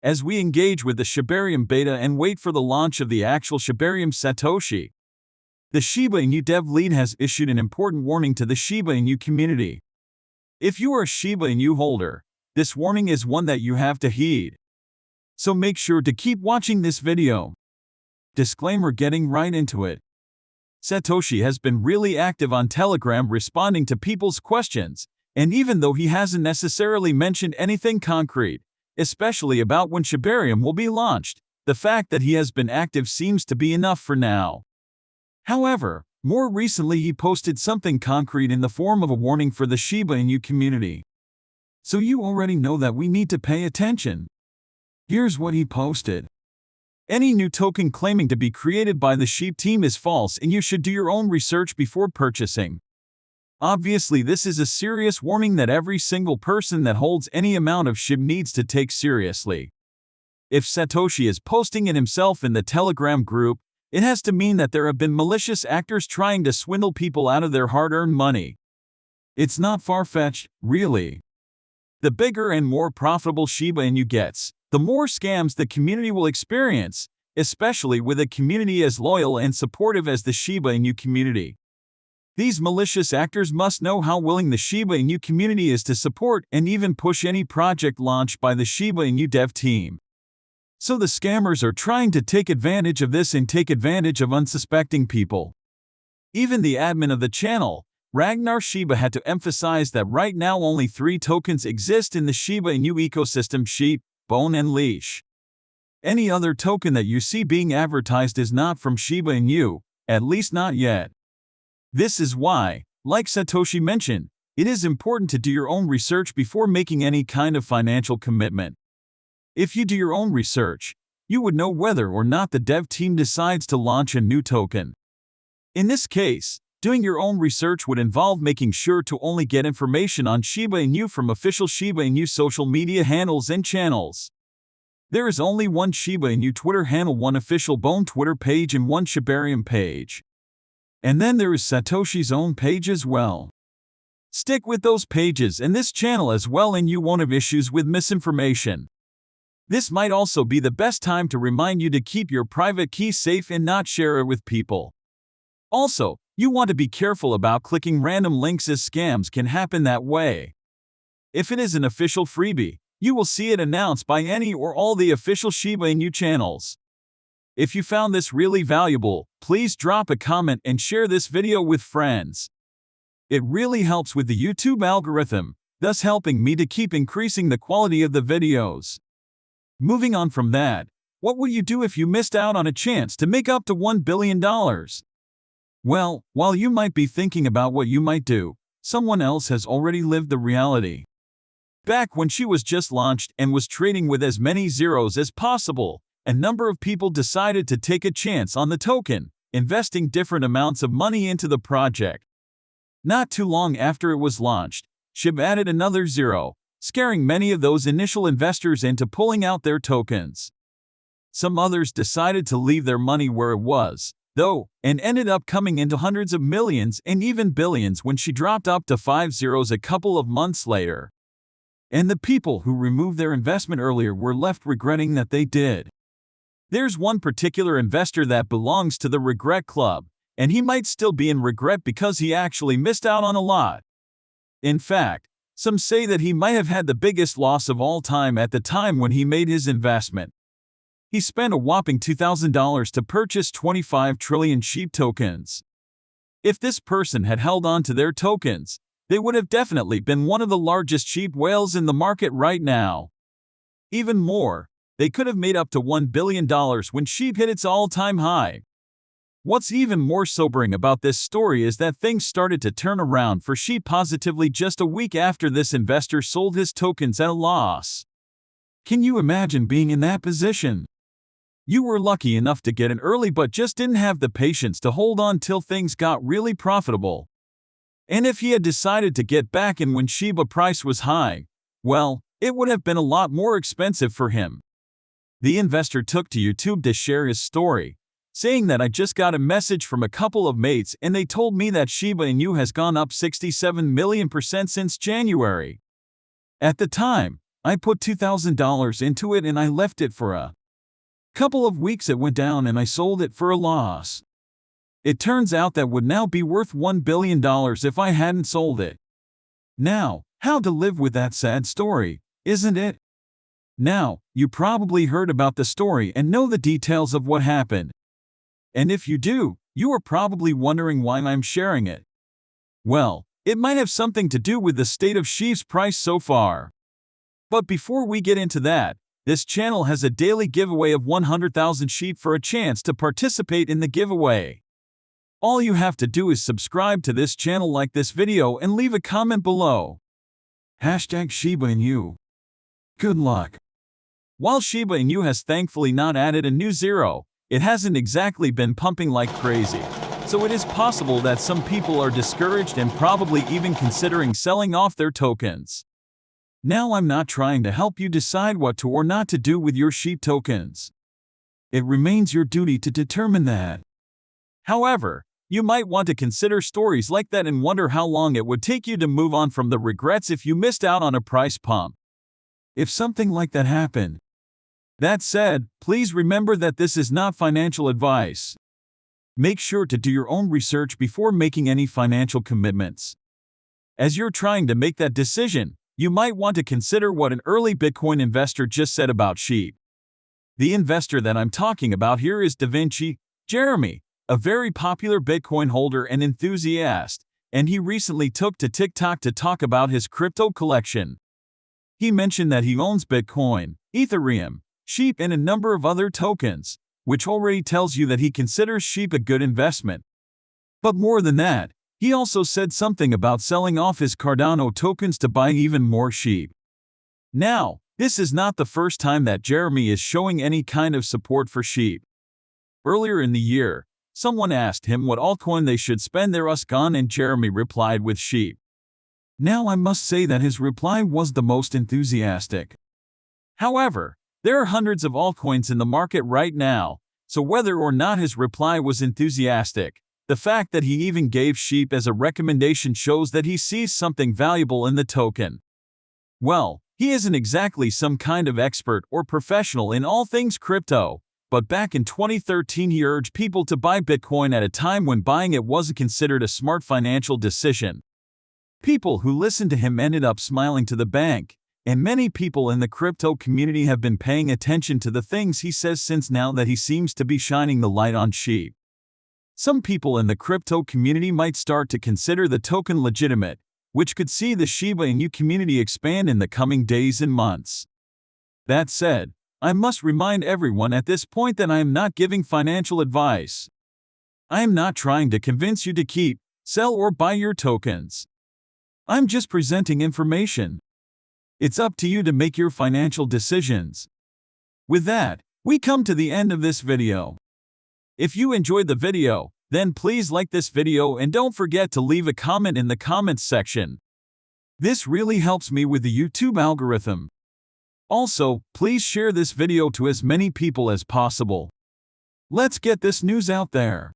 as we engage with the Shibarium beta and wait for the launch of the actual Shibarium Satoshi. The Shiba Inu dev lead has issued an important warning to the Shiba Inu community. If you are a Shiba Inu holder, this warning is one that you have to heed. So make sure to keep watching this video. Disclaimer: getting right into it. Satoshi has been really active on Telegram responding to people's questions, and even though he hasn't necessarily mentioned anything concrete, especially about when Shibarium will be launched, the fact that he has been active seems to be enough for now. However, more recently he posted something concrete in the form of a warning for the Shiba Inu community. So you already know that we need to pay attention. Here's what he posted. Any new token claiming to be created by the Shib team is false, and you should do your own research before purchasing. Obviously, this is a serious warning that every single person that holds any amount of Shib needs to take seriously. If Satoshi is posting it himself in the Telegram group, it has to mean that there have been malicious actors trying to swindle people out of their hard-earned money. It's not far-fetched, really. The bigger and more profitable Shiba Inu gets, the more scams the community will experience, especially with a community as loyal and supportive as the Shiba Inu community. These malicious actors must know how willing the Shiba Inu community is to support and even push any project launched by the Shiba Inu dev team. So the scammers are trying to take advantage of this and take advantage of unsuspecting people. Even the admin of the channel, Ragnar Shiba, had to emphasize that right now only 3 tokens exist in the Shiba Inu ecosystem: Sheep, Bone and Leash. Any other token that you see being advertised is not from Shiba Inu, at least not yet. This is why, like Satoshi mentioned, it is important to do your own research before making any kind of financial commitment. If you do your own research, you would know whether or not the dev team decides to launch a new token. In this case, doing your own research would involve making sure to only get information on Shiba Inu from official Shiba Inu social media handles and channels. There is only one Shiba Inu Twitter handle, one official Bone Twitter page, and one Shibarium page. And then there is Satoshi's own page as well. Stick with those pages and this channel as well, and you won't have issues with misinformation. This might also be the best time to remind you to keep your private key safe and not share it with people. Also, you want to be careful about clicking random links, as scams can happen that way. If it is an official freebie, you will see it announced by any or all the official Shiba Inu channels. If you found this really valuable, please drop a comment and share this video with friends. It really helps with the YouTube algorithm, thus helping me to keep increasing the quality of the videos. Moving on from that, what would you do if you missed out on a chance to make up to $1 billion? Well, while you might be thinking about what you might do, someone else has already lived the reality. Back when she was just launched and was trading with as many zeros as possible, a number of people decided to take a chance on the token, investing different amounts of money into the project. Not too long after it was launched, Shib added another zero, scaring many of those initial investors into pulling out their tokens. Some others decided to leave their money where it was, though, and ended up coming into hundreds of millions and even billions when she dropped up to 5 zeros a couple of months later. And the people who removed their investment earlier were left regretting that they did. There's one particular investor that belongs to the regret club, and he might still be in regret because he actually missed out on a lot. In fact, some say that he might have had the biggest loss of all time at the time when he made his investment. He spent a whopping $2,000 to purchase 25 trillion Shib tokens. If this person had held on to their tokens, they would have definitely been one of the largest Shib whales in the market right now. Even more, they could have made up to $1 billion when Shib hit its all-time high. What's even more sobering about this story is that things started to turn around for Shib positively just a week after this investor sold his tokens at a loss. Can you imagine being in that position? You were lucky enough to get in early but just didn't have the patience to hold on till things got really profitable. And if he had decided to get back in when Shiba price was high, well, it would have been a lot more expensive for him. The investor took to YouTube to share his story, saying that I just got a message from a couple of mates and they told me that Shiba Inu has gone up 67 million% since January. At the time, I put $2,000 into it and I left it for a couple of weeks. It went down and I sold it for a loss. It turns out that would now be worth $1 billion if I hadn't sold it. Now, how to live with that sad story, isn't it? Now, you probably heard about the story and know the details of what happened. And if you do, you are probably wondering why I'm sharing it. Well, it might have something to do with the state of Shib's price so far. But before we get into that, this channel has a daily giveaway of 100,000 Shib for a chance to participate in the giveaway. All you have to do is subscribe to this channel, like this video, and leave a comment below. #Shiba Inu. Good luck. While Shiba Inu has thankfully not added a new zero, it hasn't exactly been pumping like crazy. So it is possible that some people are discouraged and probably even considering selling off their tokens. Now, I'm not trying to help you decide what to or not to do with your Shib tokens. It remains your duty to determine that. However, you might want to consider stories like that and wonder how long it would take you to move on from the regrets if you missed out on a price pump. If something like that happened. That said, please remember that this is not financial advice. Make sure to do your own research before making any financial commitments. As you're trying to make that decision, you might want to consider what an early Bitcoin investor just said about Shib. The investor that I'm talking about here is DaVinci Jeremy, a very popular Bitcoin holder and enthusiast, and he recently took to TikTok to talk about his crypto collection. He mentioned that he owns Bitcoin, Ethereum, Shib, and a number of other tokens, which already tells you that he considers Shib a good investment. But more than that, he also said something about selling off his Cardano tokens to buy even more Shib. Now, this is not the first time that Jeremy is showing any kind of support for Shib. Earlier in the year, someone asked him what altcoin they should spend their USD on, and Jeremy replied with Shib. Now, I must say that his reply was the most enthusiastic. However, there are hundreds of altcoins in the market right now, so whether or not his reply was enthusiastic, the fact that he even gave Shib as a recommendation shows that he sees something valuable in the token. Well, he isn't exactly some kind of expert or professional in all things crypto, but back in 2013 he urged people to buy Bitcoin at a time when buying it wasn't considered a smart financial decision. People who listened to him ended up smiling to the bank, and many people in the crypto community have been paying attention to the things he says since, now that he seems to be shining the light on Shib. Some people in the crypto community might start to consider the token legitimate, which could see the Shiba Inu community expand in the coming days and months. That said, I must remind everyone at this point that I am not giving financial advice. I am not trying to convince you to keep, sell, or buy your tokens. I'm just presenting information. It's up to you to make your financial decisions. With that, we come to the end of this video. If you enjoyed the video, then please like this video and don't forget to leave a comment in the comments section. This really helps me with the YouTube algorithm. Also, please share this video to as many people as possible. Let's get this news out there.